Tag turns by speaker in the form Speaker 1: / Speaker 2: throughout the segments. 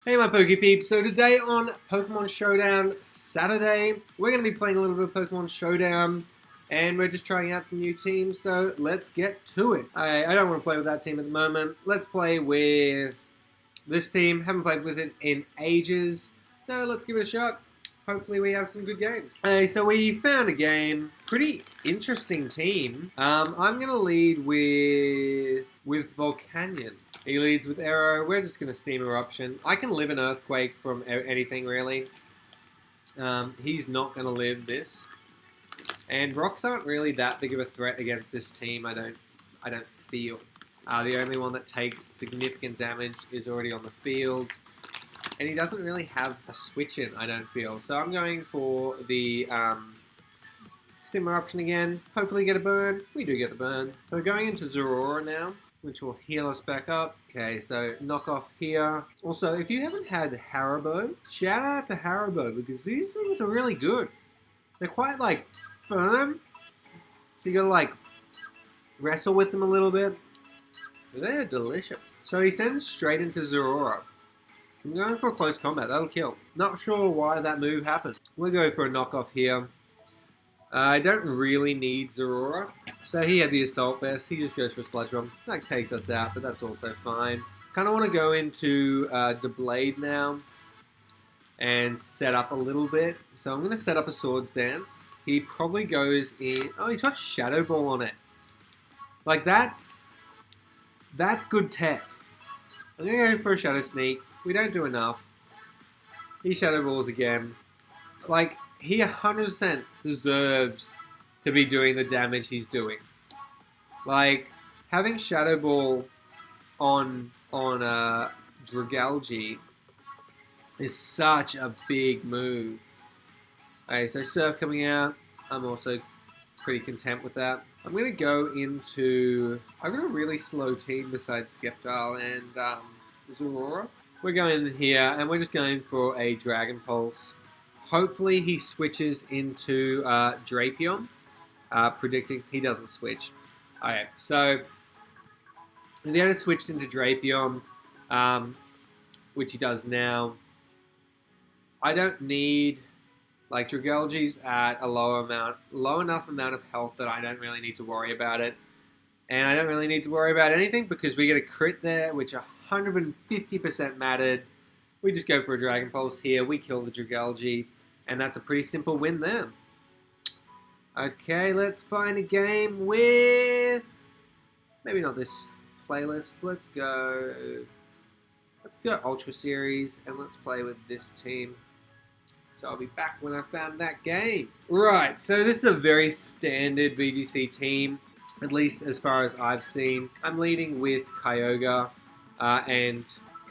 Speaker 1: Hey my Pokè Peeps, so today on Pokemon Showdown Saturday, we're going to be playing a little bit of Pokemon Showdown, and we're just trying out some new teams, so let's get to it. I don't want to play with that team at the moment. Let's play with this team. Haven't played with it in ages, so let's give it a shot. Hopefully we have some good games. So we found a game. Pretty interesting team. I'm going to lead with Volcanion. He leads with Arrow. We're just going to Steam Eruption. I can live an Earthquake from anything, really. He's not going to live this. And Rocks aren't really that big of a threat against this team, I don't feel. The only one that takes significant damage is already on the field. And he doesn't really have a switch in, I don't feel. So I'm going for the Steam Eruption again. Hopefully get a burn. We do get the burn. So we're going into Zorora now, which will heal us back up. Okay, so knock off here. Also, if you haven't had Haribo, shout out to Haribo because these things are really good. They're quite like firm. So you gotta like wrestle with them a little bit. They are delicious. So he sends straight into Zorora. I'm going for a close combat. That'll kill. Not sure why that move happened. We'll go for a knockoff here. I don't really need Zorora. So he had the Assault Vest. He just goes for a Sludge Bomb. That takes us out, but that's also fine. Kind of want to go into Deblade now and set up a little bit. So I'm going to set up a Swords Dance. He probably goes in... Oh, he's got Shadow Ball on it. Like, that's good tech. I'm going to go for a Shadow Sneak. We don't do enough. He Shadow Balls again. Like, he 100% deserves to be doing the damage he's doing. Like, having Shadow Ball on Dragalge is such a big move. Okay, so Surf coming out. I'm also pretty content with that. I'm going to go into... I've got a really slow team besides Skeptile and Zorora. We're going in here, and we're just going for a Dragon Pulse. Hopefully he switches into Drapion, predicting he doesn't switch. Okay, so Indiana switched into Drapion, which he does now. I don't need... Like, Dragalge's at a low enough amount of health that I don't really need to worry about it. And I don't really need to worry about anything because we get a crit there, which 150% mattered. We just go for a Dragon Pulse here. We kill the Dragalge. And that's a pretty simple win there. Okay, let's find a game with... Maybe not this playlist. Let's go Ultra Series and let's play with this team. So I'll be back when I found that game. Right, so this is a very standard VGC team, at least as far as I've seen. I'm leading with Kyogre and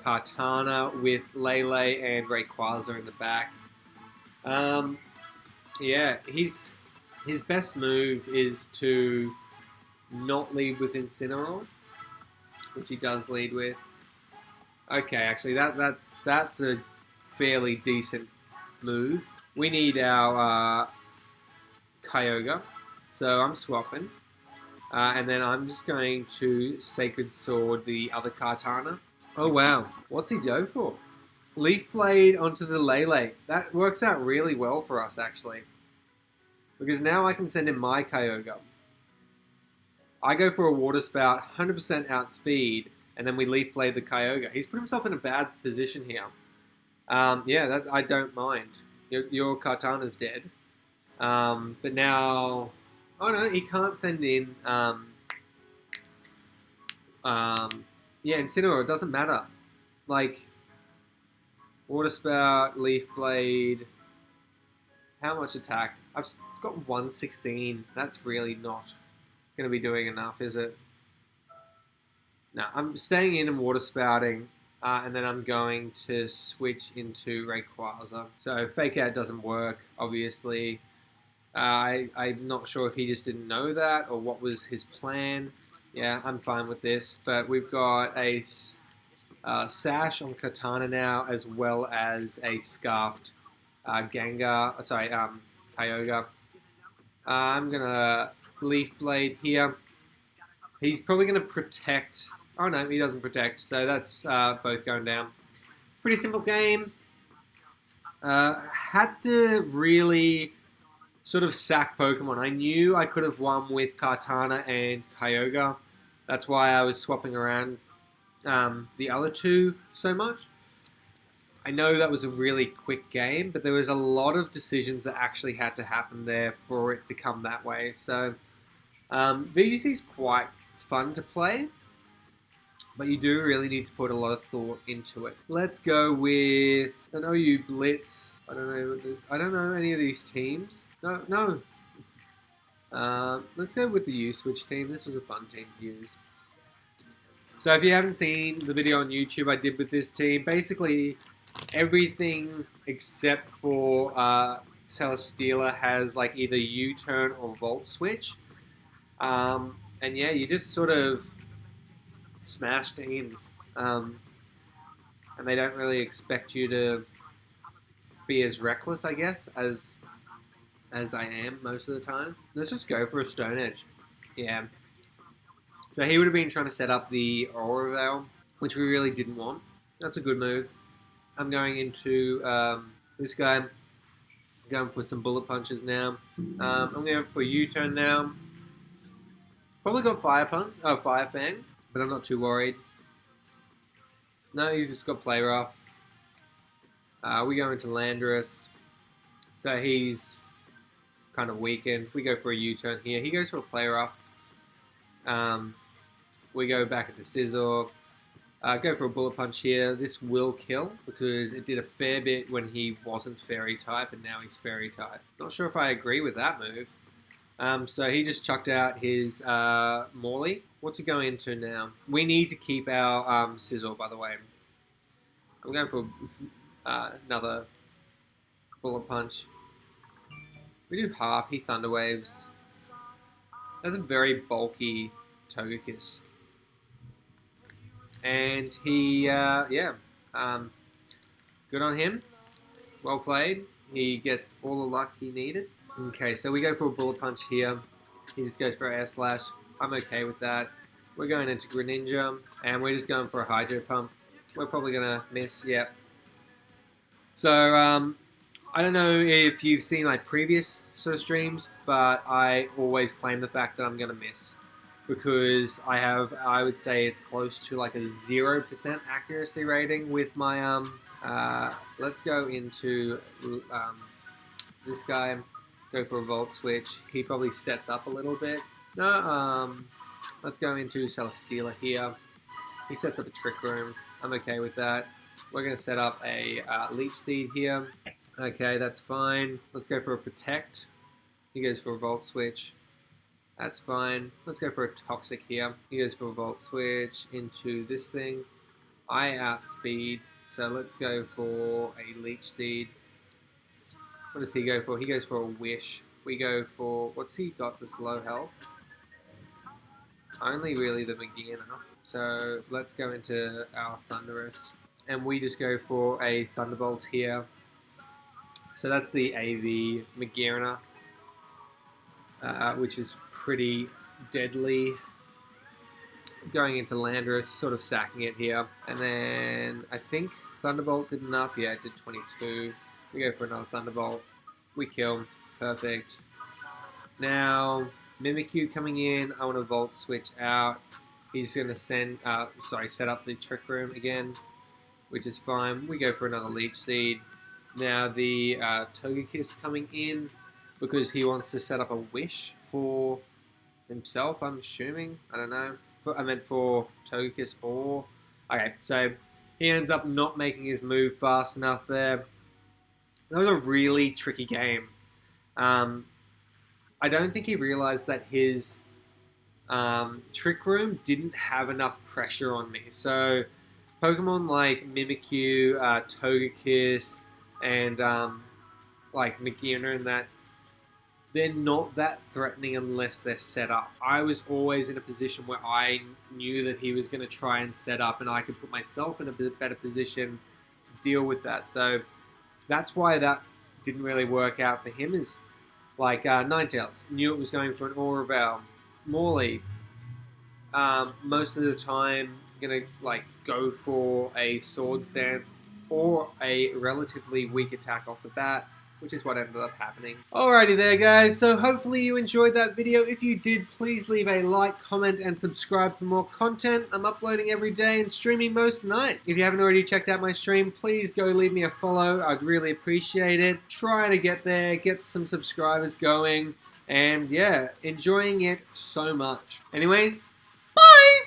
Speaker 1: Kartana with Lele and Rayquaza in the back. Yeah, his best move is to not lead with Incineroar, which he does lead with. Okay, actually that's a fairly decent move. We need our Kyogre, so I'm swapping. And then I'm just going to Sacred Sword the other Kartana. Oh wow, what's he go for? Leaf Blade onto the Lele. That works out really well for us, actually. Because now I can send in my Kyogre. I go for a Water Spout, 100% outspeed, and then we Leaf Blade the Kyogre. He's put himself in a bad position here. Yeah, that I don't mind. Your Kartana's dead. But now... Oh no, he can't send in... yeah, Incineroar, it doesn't matter. Like... Water Spout, Leaf Blade... How much attack? I've got 116. That's really not going to be doing enough, is it? No, I'm staying in and Water Spouting. And then I'm going to switch into Rayquaza. So Fake Out doesn't work, obviously. I'm not sure if he just didn't know that or what was his plan. Yeah, I'm fine with this. But we've got a Sash on Katana now, as well as a Scarfed Kyogre. I'm going to Leaf Blade here. He's probably going to protect... Oh no, he doesn't protect, so that's both going down. Pretty simple game. Had to really sort of sack Pokemon. I knew I could have won with Kartana and Kyogre. That's why I was swapping around the other two so much. I know that was a really quick game, but there was a lot of decisions that actually had to happen there for it to come that way. So VGC is quite fun to play, but you do really need to put a lot of thought into it. Let's go with an OU Blitz. I don't know any of these teams. No. Let's go with the U-Switch team. This was a fun team to use. So if you haven't seen the video on YouTube I did with this team, basically everything except for Celesteela has like either U-turn or Volt Switch. And yeah, you just sort of smash teams. And they don't really expect you to be as reckless, I guess, as I am most of the time. Let's just go for a Stone Edge. Yeah. So he would have been trying to set up the Aura Veil, which we really didn't want. That's a good move. I'm going into this guy. I'm going for some Bullet Punches now. I'm going for U-turn now. Probably got Fire Fang, but I'm not too worried. No, you just got Play Rough. We go into Landorus. So he's kind of weakened. We go for a U-turn here. He goes for a Play Rough. We go back into Scizor. Go for a Bullet Punch here. This will kill because it did a fair bit when he wasn't Fairy type and now he's Fairy type. Not sure if I agree with that move. So he just chucked out his Morley. What's he going into now? We need to keep our Scizor, by the way. I'm going for another Bullet Punch. We do half. He Thunder Waves. That's a very bulky Togekiss. And he, good on him. Well played. He gets all the luck he needed. Okay, so we go for a Bullet Punch here. He just goes for Air Slash. I'm okay with that. We're going into Greninja, and we're just going for a Hydro Pump. We're probably going to miss, yep. So, I don't know if you've seen my previous sort of streams, but I always claim the fact that I'm going to miss. Because I would say it's close to like a 0% accuracy rating with my, let's go into this guy, go for a Volt Switch. He probably sets up a little bit. No, let's go into Celesteela here. He sets up a Trick Room. I'm okay with that. We're going to set up a Leech Seed here. Okay, that's fine. Let's go for a Protect. He goes for a Volt Switch. That's fine. Let's go for a Toxic here. He goes for a Volt Switch into this thing. I outspeed. So let's go for a Leech Seed. What does he go for? He goes for a Wish. We go for... What's he got that's low health? Only really the Magearna. So let's go into our Thundurus. And we just go for a Thunderbolt here. So that's the AV Magearna. Which is pretty deadly. Going into Landorus, sort of sacking it here. And then I think Thunderbolt did enough. Yeah, it did 22. We go for another Thunderbolt. We kill. Perfect. Now, Mimikyu coming in. I want to Volt Switch out. He's going to set up the Trick Room again, which is fine. We go for another Leech Seed. Now the Togekiss coming in. Because he wants to set up a Wish for himself, I'm assuming. I don't know. I meant for Togekiss or... Okay, so he ends up not making his move fast enough there. That was a really tricky game. I don't think he realized that his Trick Room didn't have enough pressure on me. So Pokemon like Mimikyu, Togekiss, and like Magearna and that, they're not that threatening unless they're set up. I was always in a position where I knew that he was going to try and set up and I could put myself in a bit better position to deal with that. So that's why that didn't really work out for him. Is like Ninetales, knew it was going for an Aura Veil. Morley, most of the time, going to like go for a Swords Dance. or a relatively weak attack off the bat, which is what ended up happening. Alrighty there, guys, so hopefully you enjoyed that video. If you did, please leave a like, comment, and subscribe for more content. I'm uploading every day and streaming most nights. If you haven't already checked out my stream, please go leave me a follow. I'd really appreciate it. Trying to get there, get some subscribers going, and yeah, enjoying it so much. Anyways,